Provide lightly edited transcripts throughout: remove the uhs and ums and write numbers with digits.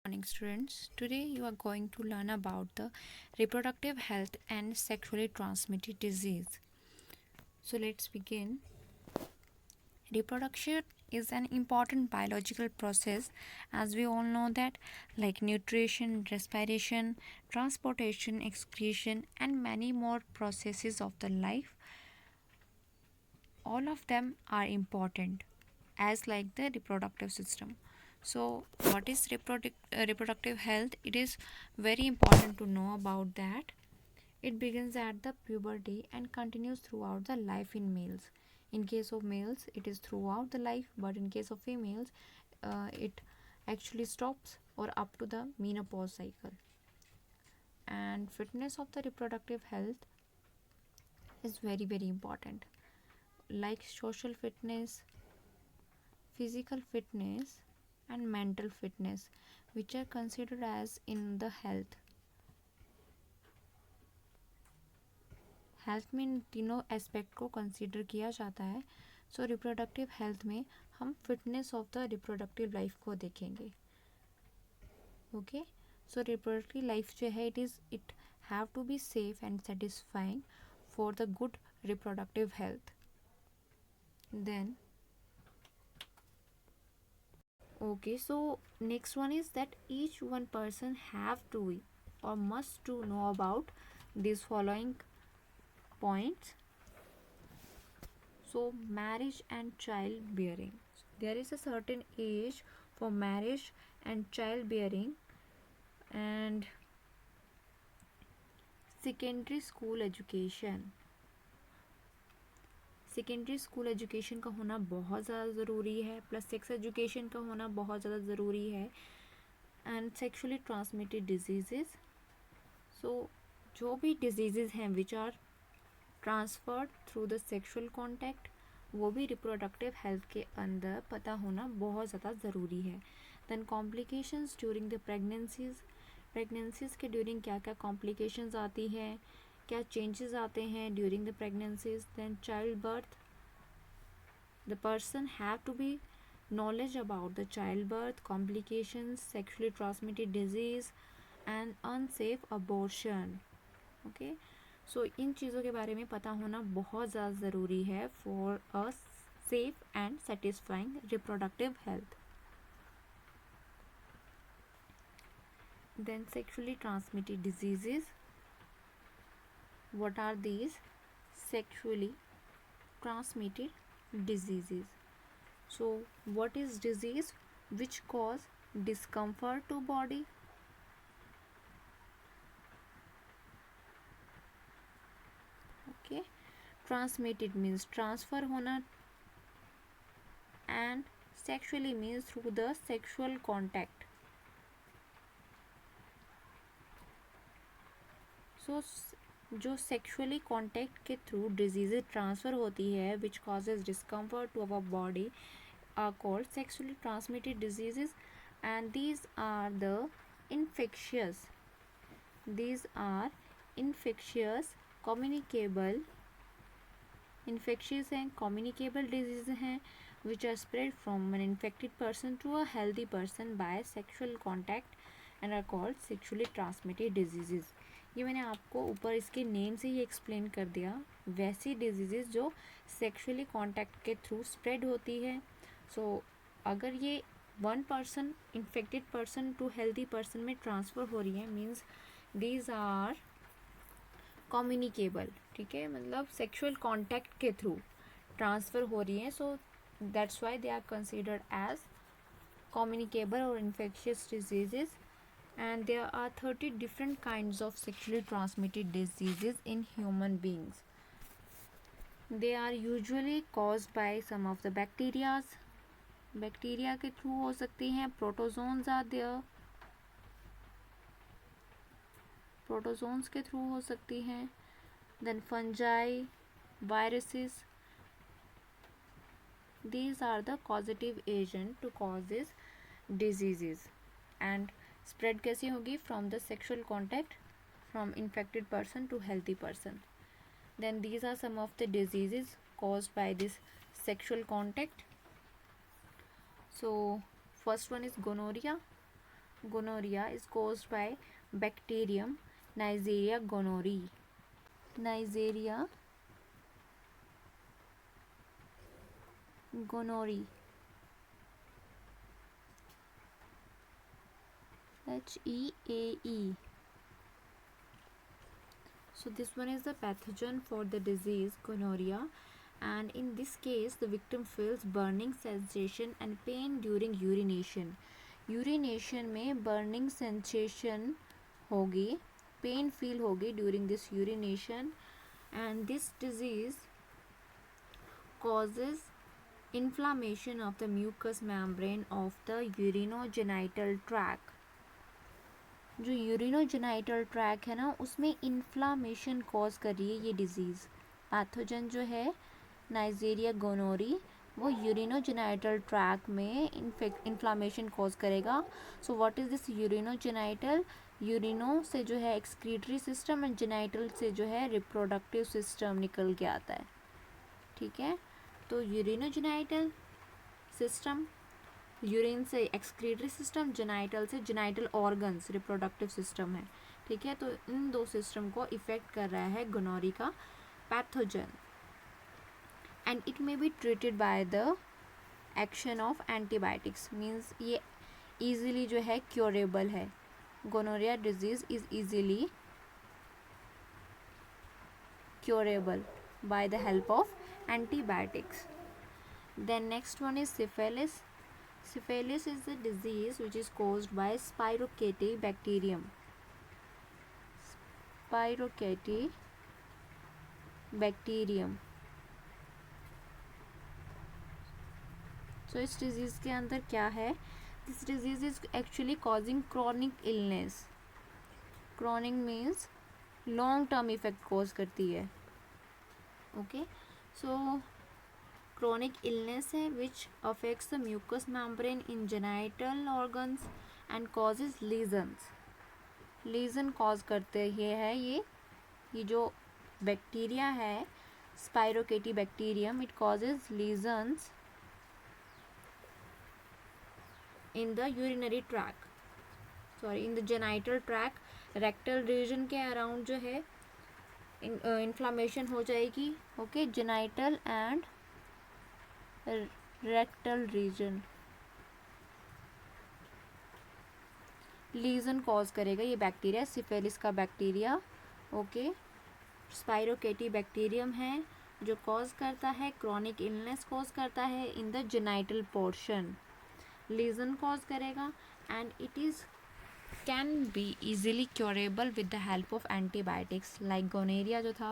Morning, students. Today you are going to learn about the reproductive health and sexually transmitted disease. So let's begin. Reproduction is an important biological process, as we all know that, like nutrition, respiration, transportation, excretion, and many more processes of the life. All of them are important, as like the reproductive system. So what is reproductive health? It is very important to know about that. It begins at the puberty and continues throughout the life in males. In case of males, it is throughout the life, but in case of females, it actually stops or up to the menopause cycle. And fitness of the reproductive health is very important, like social fitness, physical fitness, and mental fitness, which are considered as in the health में इन तीनों aspect को consider किया जाता है. सो reproductive health में हम fitness of the reproductive life को देखेंगे. ओके, सो रिप्रोडक्टिव लाइफ जो है it have to be safe and satisfying for the good reproductive health. Then okay, so next one is that each one person have to or must to know about these following points. So marriage and childbearing. There is a certain age for marriage and childbearing, and secondary school education. Secondary school education का होना बहुत ज़्यादा ज़रूरी है, plus sex education का होना बहुत ज़्यादा ज़रूरी है. And sexually transmitted diseases. So जो भी डिजीज़ हैं which are transferred through the sexual contact, वो भी रिप्रोडक्टिव हेल्थ के अंदर पता होना बहुत ज़्यादा ज़रूरी है. Then complications during the pregnancies के ड्यूरिंग क्या क्या कॉम्प्लिकेशंस आती हैं, क्या चेंजेस आते हैं during the pregnancies. Then child birth. The person have to be knowledge about the childbirth, complications, sexually transmitted disease and unsafe abortion. Okay, सो इन चीज़ों के बारे में पता होना बहुत ज़्यादा ज़रूरी है for a safe and satisfying reproductive health. Then sexually transmitted diseases. what are these sexually transmitted diseases? So what is disease which cause discomfort to body? Okay, transmitted means transfer होना, and sexually means through the sexual contact. So जो sexually contact के through disease transfer होती है which causes discomfort to our body are called sexually transmitted disease. And these are infectious communicable infectious and communicable diseases हैं which are spread from an infected person to a healthy person by sexual contact and are called sexually transmitted diseases. ये मैंने आपको ऊपर इसके name से ही explain कर दिया. वैसी डिजीज़ जो सेक्सुअली कॉन्टैक्ट के थ्रू स्प्रेड होती है. सो अगर ये one person infected person to healthy person में ट्रांसफ़र हो रही है मीन्स दीज आर कम्युनिकेबल. ठीक है, मतलब सेक्सुअल कॉन्टैक्ट के थ्रू ट्रांसफ़र हो रही हैं. So that's why they are considered as communicable or infectious diseases. And there are 30 different kinds of sexually transmitted diseases in human beings. They are usually caused by some of the bacteria. Bacteria के through हो सकती हैं. Protozoans are there. Protozoans के through हो सकती हैं. Then fungi, viruses. These are the causative agent to causes diseases. And spread कैसी होगी? From the sexual contact from infected person to healthy person. Then these are some of the diseases caused by this sexual contact. So first one is gonorrhea. gonorrhea is caused by bacterium Neisseria gonorrhoeae. Neisseria gonorrhoeae, HEAE. So this one is the pathogen for the disease gonorrhea, and in this case the victim feels burning sensation and pain during urination. Urination में burning sensation होगी, pain feel होगी during this urination, and this disease causes inflammation of the mucous membrane of the urinogenital tract. जो urinogenital track है ना, उसमें inflammation cause कर रही है ये डिजीज़. पैथोजन जो है नाइजीरिया गोनोरी, वो यूरिनोजेनाइटल ट्रैक में इन्फ्लामेशन कॉज करेगा. So what is this urinogenital? Urino से जो है एक्सक्रीटरी सिस्टम, एंड जेनाइटल से जो है रिप्रोडक्टिव सिस्टम निकल के आता है. ठीक है, तो यूरिनोजेनाइटल सिस्टम, यूरिन से एक्सक्रीटरी सिस्टम, जेनाइटल से जेनाइटल ऑर्गन्स, रिप्रोडक्टिव सिस्टम है. ठीक है, तो इन दो सिस्टम को इफेक्ट कर रहा है गोनोरी का pathogen, and it may be treated by the action of antibiotics. Means ये ईजिली जो है क्योरेबल है. Gonorrhoea disease is easily curable by the help of antibiotics. Then next one is syphilis. Syphilis is the disease which is caused by spirochaete bacterium. Spirochaete bacterium. So इस disease के अंदर क्या है? This disease is actually causing chronic illness. Chronic means long term effect cause करती है. Okay, so chronic illness है which affects the mucous membrane in genital organs and causes lesions. Lesion cause करते है ये जो बैक्टीरिया है स्पाइरोकेटी bacterium, it causes lesions in the urinary tract, sorry in the genital tract, rectal region के around जो है inflammation हो जाएगी. Okay, genital and rectal region lesion cause करेगा ये बैक्टीरिया, सिफिलिस का बैक्टीरिया. ओके, स्पाइरोकेटी बैक्टीरियम है जो कॉज करता है क्रॉनिक इलनेस, कॉज करता है in the genital portion, lesion cause करेगा, and it is can be easily curable with the help of antibiotics. Like gonorrhoea जो था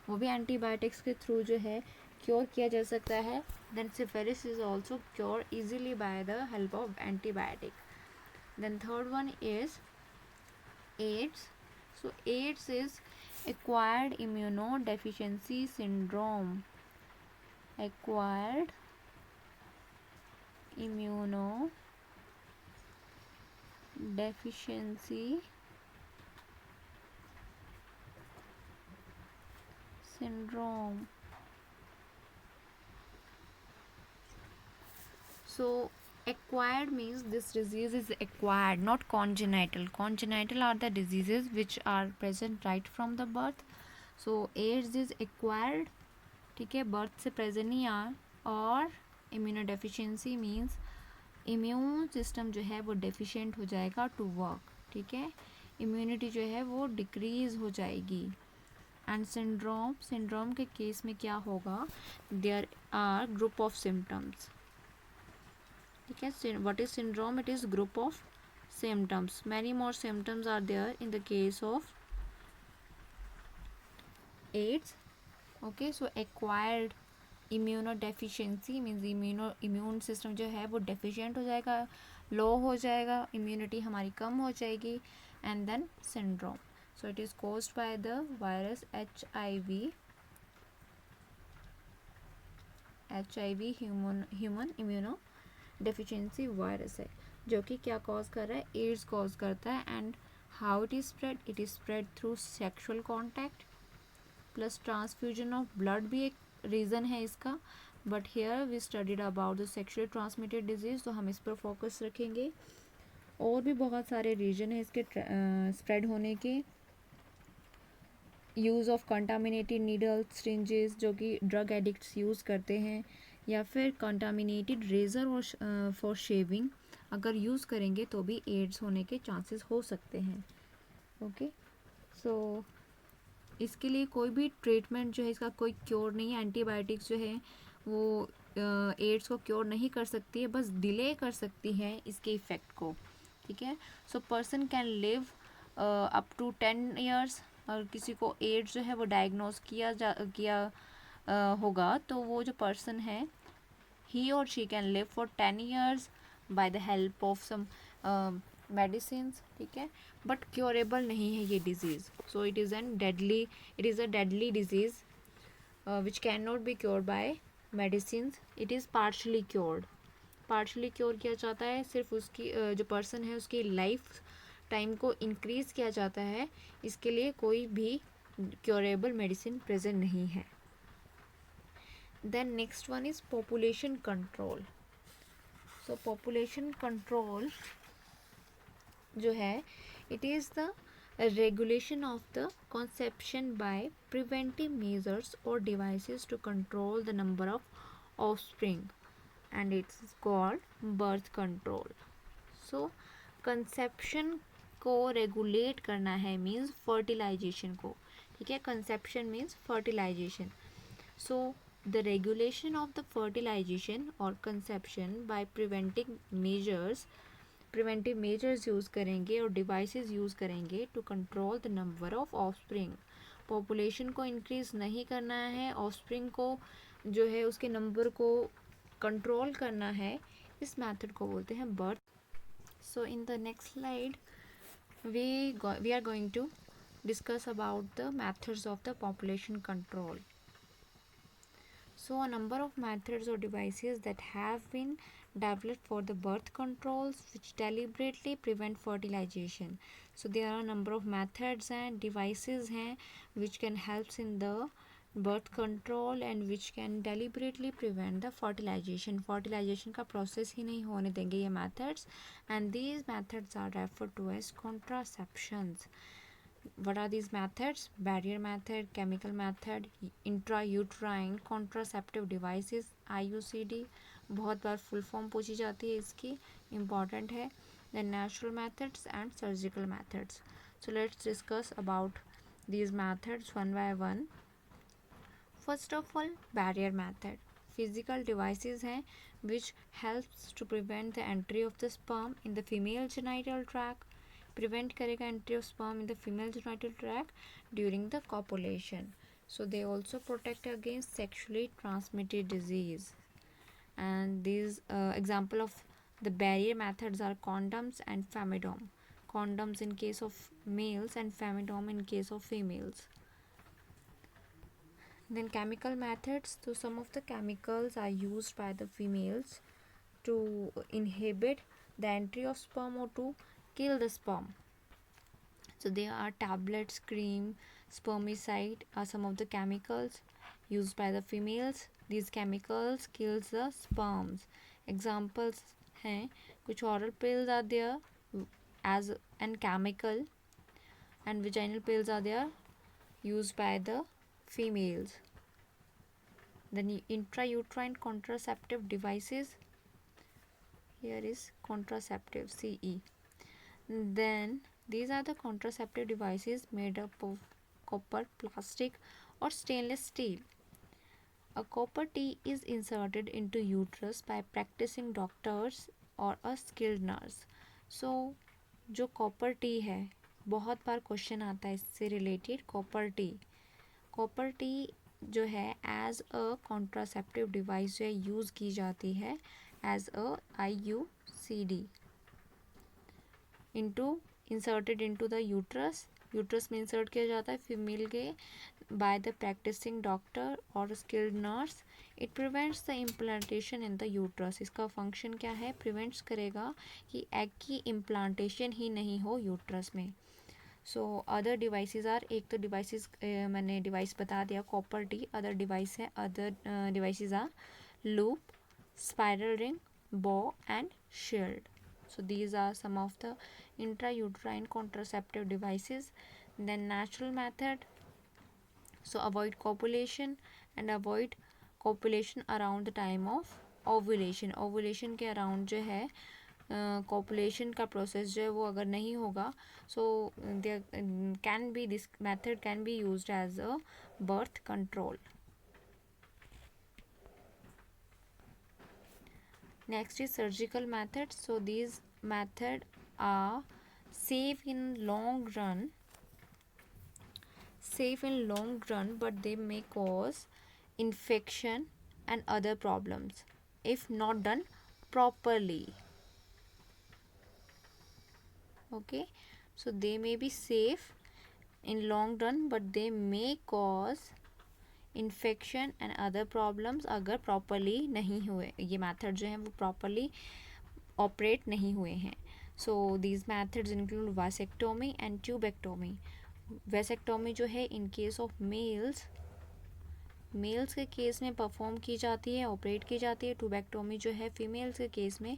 वो भी एंटीबायोटिक्स के थ्रू जो है क्योर किया जा सकता है. Then syphilis is also cure easily by the help of antibiotic. Then third one is AIDS. So AIDS is acquired immunodeficiency syndrome. Acquired इम्यूनो deficiency syndrome. So acquired means this disease is acquired, not congenital. Congenital are the diseases which are present right from the birth. So AIDS is acquired, ठीक है, birth से present नहीं आ. और immunodeficiency means immune system जो है वो deficient हो जाएगा टू वर्क. ठीक है, इम्यूनिटी जो है वो डिक्रीज हो जाएगी. एंड सिंड्रोम, सिंड्रोम के केस में क्या होगा? There are group of symptoms. ठीक है, what is syndrome? It is group of symptoms. Many more symptoms are there in the case of AIDS. Okay, so acquired immunodeficiency means immune system जो है वो deficient हो जाएगा, लो हो जाएगा, immunity हमारी कम हो जाएगी. And then syndrome. So it is caused by the virus HIV human immunodeficiency virus है जो कि क्या कॉज कर रहा है? एड्स कॉज करता है. And how it is spread? It is spread through sexual contact plus transfusion of blood भी एक रीज़न है इसका. But here we studied about the sexually transmitted disease, तो हम इस पर फोकस रखेंगे. और भी बहुत सारे रीजन है इसके स्प्रेड होने के। Use of contaminated needles, syringes जो कि ड्रग एडिक्ट्स यूज़ करते हैं, या फिर कंटामिनेटेड रेज़र और फॉर शेविंग अगर यूज़ करेंगे तो भी एड्स होने के चांसेस हो सकते हैं। ओके, सो इसके लिए कोई भी ट्रीटमेंट जो है, इसका कोई क्योर नहीं है। एंटीबायोटिक्स जो है वो एड्स को क्योर नहीं कर सकती है, बस डिले कर सकती है इसके इफ़ेक्ट को। ठीक है, so person can live up to 10 years. और किसी को एड्स जो है वो डायग्नोज किया होगा तो वो जो पर्सन है he or she can live for 10 years by the help of some medicines. ठीक है, बट क्योरेबल नहीं है ये disease. So it is a deadly disease which can not be cured by medicine. It is partially cured. Partially cure किया जाता है, सिर्फ उसकी जो पर्सन है उसकी लाइफ टाइम को इंक्रीज़ किया जाता है। इसके लिए कोई भी क्योरेबल मेडिसिन प्रेजेंट नहीं है। Then next one is population control. So population control जो है, it is the regulation of the conception by preventive measures or devices to control the number of offspring, and it's called birth control. So conception को regulate करना है means fertilisation को। ठीक है, conception means fertilisation. So the regulation of the fertilization or conception by preventive measures use करेंगे और devices use करेंगे to control the number of offspring. population को increase नहीं करना है, offspring को जो है उसके नंबर को कंट्रोल करना है, इस मेथड को बोलते हैं birth. So in the next slide we are going to discuss about the methods of the population control. So a number of methods or devices that have been developed for the birth controls which deliberately prevent fertilization. So there are a number of methods and devices हैं which can help in the birth control and which can deliberately prevent the fertilization. Fertilization का process ही नहीं होने देंगे ये methods, and these methods are referred to as contraceptions. What are these methods? Barrier method, chemical method, intrauterine contraceptive devices, IUCD, बहुत बार full form पूछी जाती है इसकी, इम्पॉर्टेंट है। Then natural methods and surgical methods. So let's discuss about these methods one by one. First of all, barrier method. Physical devices हैं which helps to prevent the entry of the sperm in the female genital tract. Prevent करेगा entry of sperm in the female genital tract during the copulation. So they also protect against sexually transmitted disease. And these example of the barrier methods are condoms and femidome. Condoms in case of males and femidome in case of females. Then chemical methods. So some of the chemicals are used by the females to inhibit the entry of sperm or to kill the sperm. So there are tablets, cream, spermicide are some of the chemicals used by the females. These chemicals kills the sperms. Examples हैं, कुछ oral pills are there as an chemical, and vaginal pills are there used by the females. Then intrauterine contraceptive devices, here is contraceptive CE. Then these are the contraceptive devices made up of copper, plastic or stainless steel. A copper T is inserted into uterus by practicing doctors or a skilled nurse. So जो copper T है, बहुत बार question आता है इससे related. Copper T जो है as अ contraceptive device जो है यूज़ की जाती है as a IUCD inserted into the uterus में इंसर्ट किया जाता है फीमेल के बाय द प्रैक्टिसिंग डॉक्टर और skilled nurse. It prevents the implantation in the uterus. इसका फंक्शन क्या है? प्रिवेंट्स करेगा कि एग की इम्प्लांटेशन ही नहीं हो यूट्रस में. सो अदर डिवाइसेस आर, एक तो डिवाइसेस मैंने डिवाइस बता दिया कॉपर टी. अदर डिवाइस है, other devices are loop, spiral ring, bow and shield. So these are some of the intrauterine contraceptive devices. Then natural method, so avoid copulation and avoid copulation around the time of ovulation के around जो है copulation का process जो है वो अगर नहीं होगा, so there can be this method can be used as a birth control. Next is surgical methods. So these methods are safe in long run, but they may cause infection and other problems if not done properly. Okay, so they may be safe in long run, but they may cause infection and other problems अगर properly नहीं हुए, ये method जो हैं वो properly operate नहीं हुए हैं. So these methods include vasectomy and tubectomy. Vasectomy जो है इन केस ऑफ मेल्स के केस में परफॉर्म की जाती है, ऑपरेट की जाती है. ट्यूबेक्टोमी जो है फीमेल्स के केस में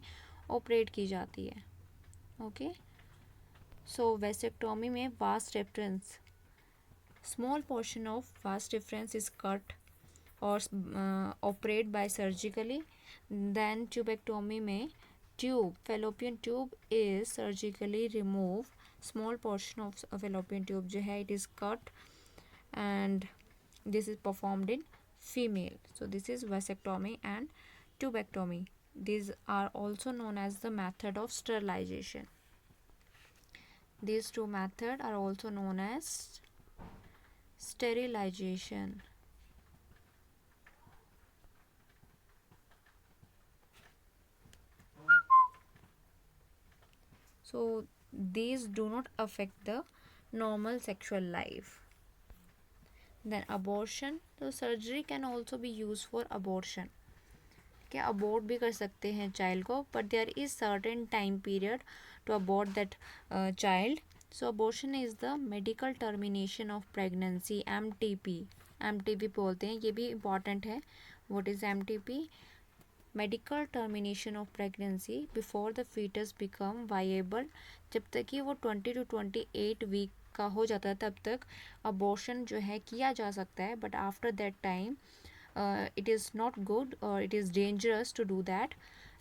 ऑपरेट की जाती है. ओके, सो वेसेक्टोमी में vast reference, small portion of vas deferens is cut or operate by surgically. Then tubectomy में fallopian tube is surgically removed. Small portion of fallopian tube जो है it is cut and this is performed in female. So this is vasectomy and tubectomy. These are also known as the method of sterilization. These two methods are also known as sterilization. So these do not affect the normal sexual life. Then abortion, so surgery can also be used for abortion. क्या abort भी कर सकते हैं child को, but there is certain time period to abort that child. So abortion is the medical termination of pregnancy, MTP बोलते हैं, ये भी important है. What is MTP? Medical termination of pregnancy before the fetus become viable. जब तक कि वो 20 to 28 week का हो जाता है तब तक abortion जो है किया जा सकता है, but after that time it is not good or it is dangerous to do that.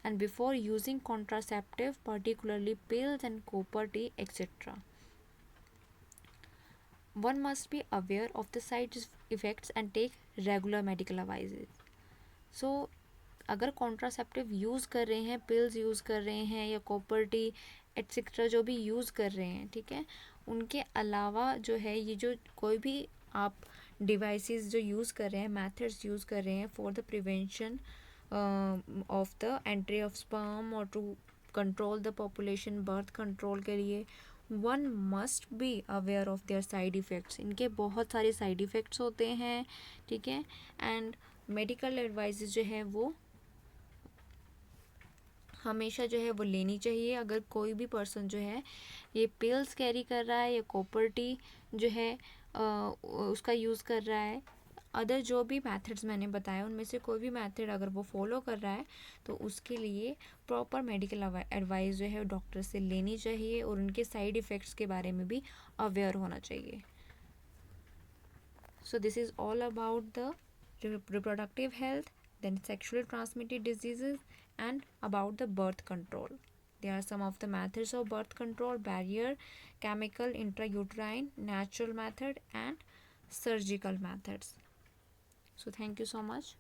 And before using contraceptive, particularly pills and copper T, etc. One must be aware of the side effects and take regular medical advices. So अगर contraceptive use कर रहे हैं, pills use कर रहे हैं या copper T etcetera जो भी यूज़ कर रहे हैं, ठीक है, उनके अलावा जो है ये जो कोई भी आप डिवाइसेस जो यूज़ कर रहे हैं, मेथड्स यूज़ कर रहे हैं for the prevention of the entry of sperm और to control the population, birth control के लिए, one must be aware of their side effects. इनके बहुत सारे साइड इफ़ेक्ट्स होते हैं, ठीक है, एंड मेडिकल एडवाइस जो है वो हमेशा जो है वो लेनी चाहिए. अगर कोई भी पर्सन जो है ये पिल्स कैरी कर रहा है या कॉपर टी जो है उसका यूज़ कर रहा है, अदर जो भी मेथड्स मैंने बताया उनमें से कोई भी मेथड अगर वो फॉलो कर रहा है तो उसके लिए प्रॉपर मेडिकल एडवाइस जो है डॉक्टर से लेनी चाहिए और उनके साइड इफ़ेक्ट्स के बारे में भी अवेयर होना चाहिए. So this is all about the reproductive health, then sexually transmitted diseases, and about the birth control. There are some of the methods of birth control: barrier, chemical, intrauterine, natural method, and surgical methods. So thank you so much.